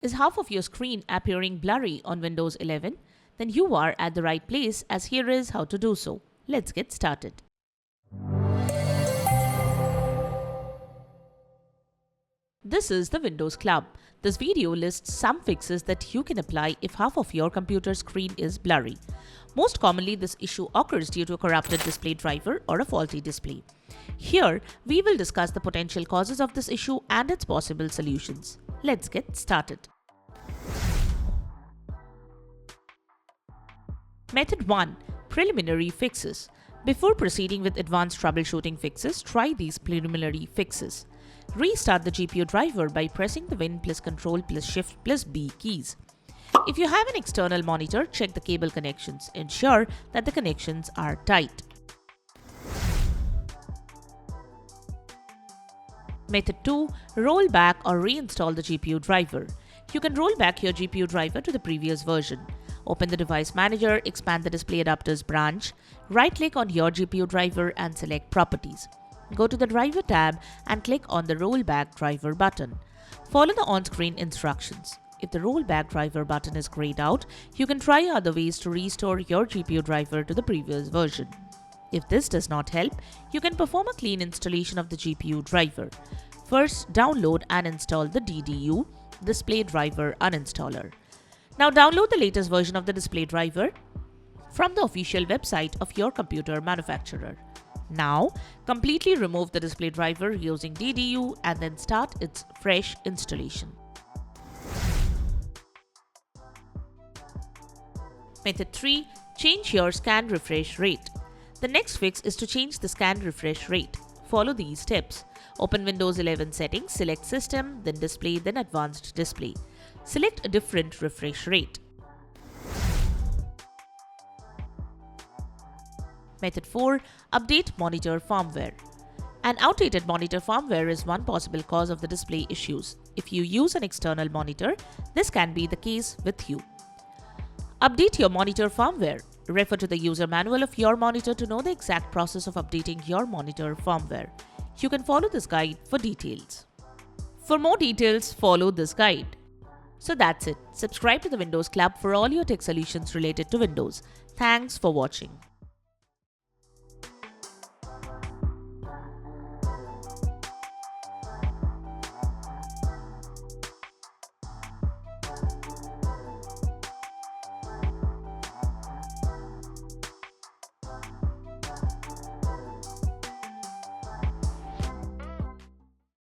Is half of your screen appearing blurry on Windows 11? Then you are at the right place, as here is how to do so. Let's get started. This is the Windows Club. This video lists some fixes that you can apply if half of your computer screen is blurry. Most commonly, this issue occurs due to a corrupted display driver or a faulty display. Here, we will discuss the potential causes of this issue and its possible solutions. Let's get started. Method 1. Preliminary fixes. Before proceeding with advanced troubleshooting fixes, try these preliminary fixes. Restart the GPU driver by pressing the Win plus Control plus Shift plus B keys. If you have an external monitor, check the cable connections. Ensure that the connections are tight. Method 2. Roll back or reinstall the GPU driver. You can roll back your GPU driver to the previous version. Open the Device Manager, expand the Display Adapters branch, right-click on your GPU driver and select Properties. Go to the Driver tab and click on the Rollback Driver button. Follow the on-screen instructions. If the Rollback Driver button is grayed out, you can try other ways to restore your GPU driver to the previous version. If this does not help, you can perform a clean installation of the GPU driver. First, download and install the DDU, Display Driver Uninstaller. Now download the latest version of the display driver from the official website of your computer manufacturer. Now, completely remove the display driver using DDU and then start its fresh installation. Method 3. Change your scan refresh rate. The next fix is to change the scan refresh rate. Follow these steps. Open Windows 11 settings, select System, then Display, then Advanced Display. Select a different refresh rate. Method 4. Update monitor firmware. An outdated monitor firmware is one possible cause of the display issues. If you use an external monitor, this can be the case with you. Update your monitor firmware. Refer to the user manual of your monitor to know the exact process of updating your monitor firmware. You can follow this guide for details. For more details, follow this guide. So that's it. Subscribe to the Windows Club for all your tech solutions related to Windows. Thanks for watching.